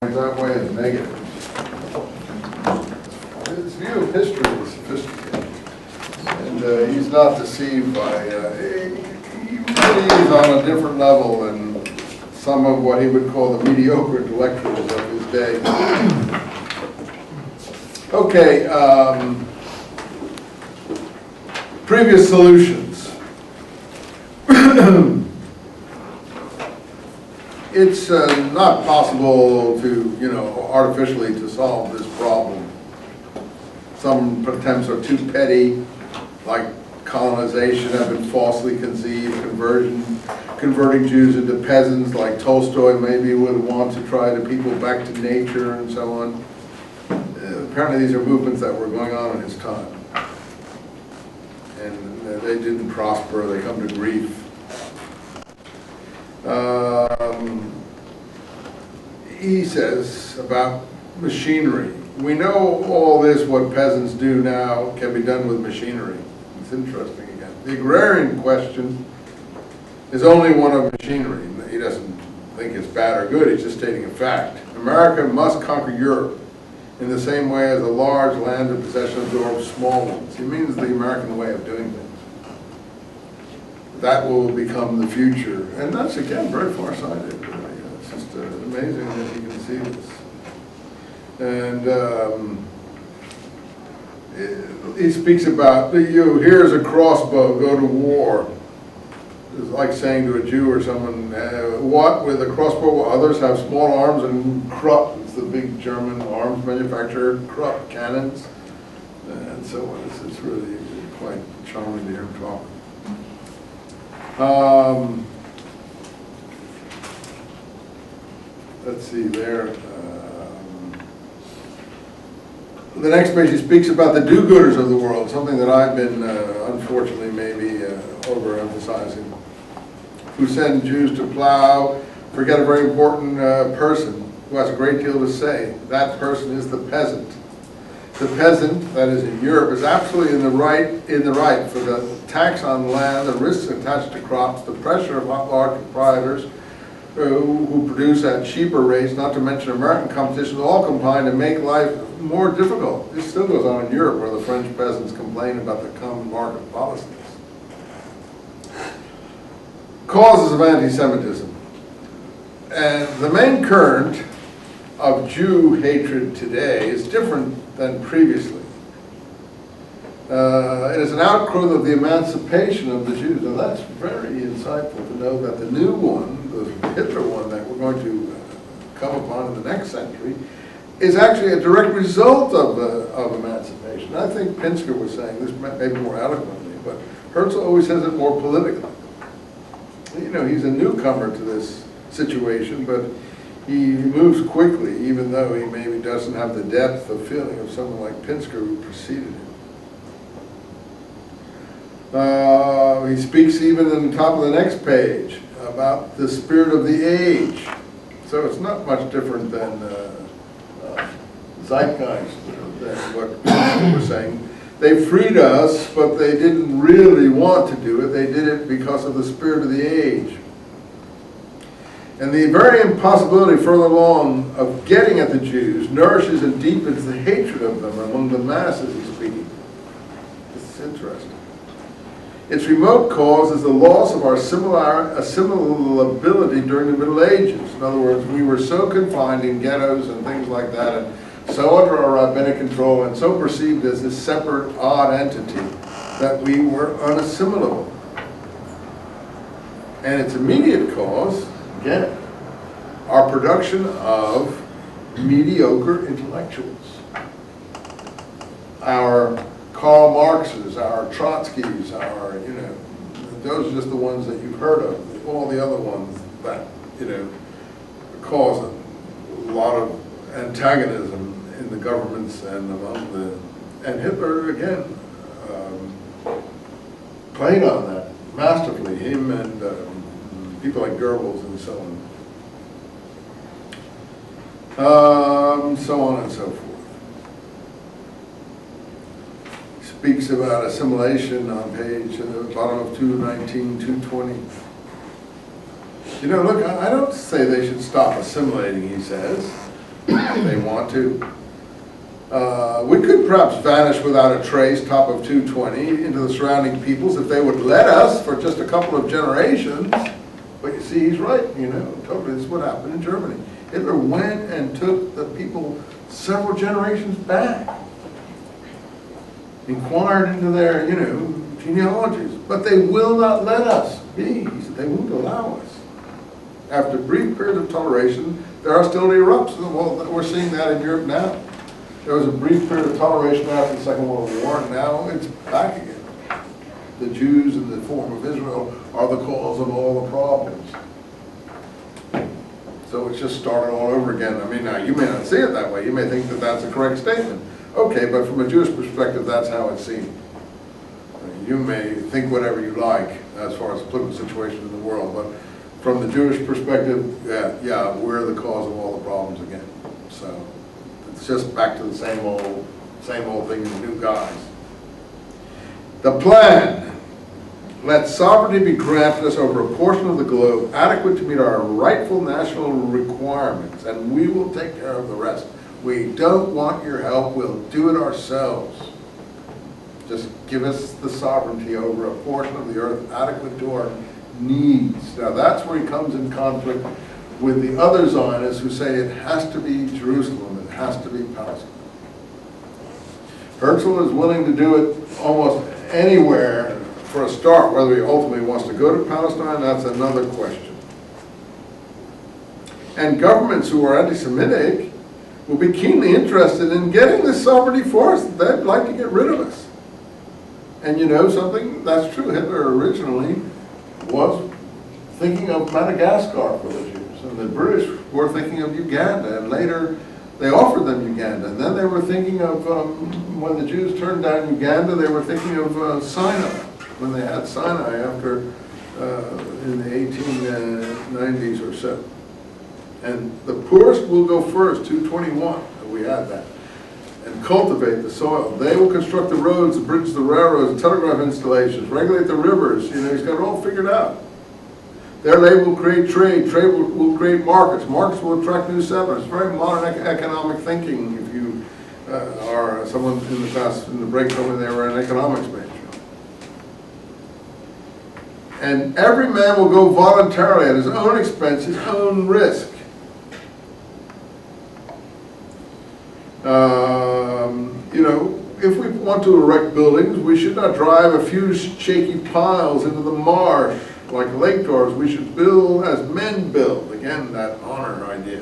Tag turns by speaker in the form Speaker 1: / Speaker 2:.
Speaker 1: that way as negative. His view of history is sophisticated, and he's not deceived by, he really is on a different level than some of what he would call the mediocre intellectuals of his day. Okay, previous solutions. It's not possible to, artificially to solve this problem. Some attempts are too petty, like colonization have been falsely conceived, converting Jews into peasants, like Tolstoy maybe would want to try to people back to nature and so on. Apparently these are movements that were going on in his time. And they didn't prosper, they come to grief. He says about machinery. We know all this, what peasants do now, can be done with machinery. It's interesting again. The agrarian question is only one of machinery. He doesn't think it's bad or good, he's just stating a fact. America must conquer Europe in the same way as a large landed possession absorbs small ones. He means the American way of doing things. That will become the future. And that's, again, very far-sighted. It's just amazing that he can see this. And he speaks about, here's a crossbow, go to war. It's like saying to a Jew or someone, what, with a crossbow while others have small arms and Krupp, it's the big German arms manufacturer, Krupp cannons, and so on. It's really quite charming to hear him talk. Let's see there. The next page, he speaks about the do-gooders of the world, something that I've been, unfortunately, maybe overemphasizing, who send Jews to plow, forget a very important person who has a great deal to say. That person is the peasant. The peasant, that is in Europe, is absolutely in the right for the tax on land, the risks attached to crops, the pressure of large proprietors who produce at cheaper rates, not to mention American competition, all combine to make life more difficult. This still goes on in Europe, where the French peasants complain about the common market policies. Causes of anti-Semitism. And the main current of Jew hatred today is different than previously. It is an outgrowth of the emancipation of the Jews, and that's very insightful to know that the new one, the Hitler one that we're going to come upon in the next century, is actually a direct result of emancipation. I think Pinsker was saying this maybe more eloquently, but Herzl always says it more politically. He's a newcomer to this situation, but he moves quickly, even though he maybe doesn't have the depth of feeling of someone like Pinsker who preceded him. He speaks even in the top of the next page about the spirit of the age. So it's not much different than zeitgeist, than what Pinsker was saying. They freed us, but they didn't really want to do it. They did it because of the spirit of the age. And the very impossibility further along of getting at the Jews nourishes and deepens the hatred of them among the masses, he's speaking. This is interesting. Its remote cause is the loss of our assimilability during the Middle Ages. In other words, we were so confined in ghettos and things like that, and so under our rabbinic control, and so perceived as this separate, odd entity, that we were unassimilable. And its immediate cause, again, our production of mediocre intellectuals. Our Karl Marxes, our Trotskys, those are just the ones that you've heard of. All the other ones that, cause a lot of antagonism in the governments and among and Hitler, again, played on that masterfully, him and people like Goebbels and so on and so forth. Speaks about assimilation on page bottom of 219, 220. Look, I don't say they should stop assimilating, he says. if they want to. We could perhaps vanish without a trace, top of 220, into the surrounding peoples if they would let us for just a couple of generations. But you see, he's right, you know, totally. This is what happened in Germany. Hitler went and took the people several generations back, inquired into their, you know, genealogies. But they will not let us be. He said, they won't allow us. After a brief period of toleration, there are still erupts. Well, we're seeing that in Europe now. There was a brief period of toleration after the Second World War, and now it's back again. The Jews in the form of Israel are the cause of all the problems. So it's just started all over again. I mean, now you may not see it that way. You may think that that's a correct statement. Okay, but from a Jewish perspective, that's how it's seen. You may think whatever you like as far as the political situation in the world, but from the Jewish perspective, yeah, we're the cause of all the problems again. So it's just back to the same old thing in new guise. The plan. Let sovereignty be granted us over a portion of the globe adequate to meet our rightful national requirements, and we will take care of the rest. We don't want your help, we'll do it ourselves. Just give us the sovereignty over a portion of the earth adequate to our needs. Now that's where he comes in conflict with the other Zionists who say it has to be Jerusalem, it has to be Palestine. Herzl is willing to do it almost anywhere for a start. Whether he ultimately wants to go to Palestine, that's another question. And governments who are anti-Semitic will be keenly interested in getting this sovereignty for us. They'd like to get rid of us. And you know something? That's true. Hitler originally was thinking of Madagascar for the Jews. And the British were thinking of Uganda. And later they offered them Uganda. And then they were thinking of, when the Jews turned down Uganda, they were thinking of Sinai. When they had Sinai after, in the 1890s or so. And the poorest will go first, 221, we had that, and cultivate the soil. They will construct the roads, the bridges, the railroads, the telegraph installations, regulate the rivers. You know, he's got it all figured out. Their labor will create trade, trade will create markets, markets will attract new settlers. Very modern economic thinking. If you are someone in the class, in the break, someone they were an economics major. And every man will go voluntarily at his own expense, his own risk. You know, if we want to erect buildings, we should not drive a few shaky piles into the marsh like lake dwellers. We should build as men build. Again, that honor idea.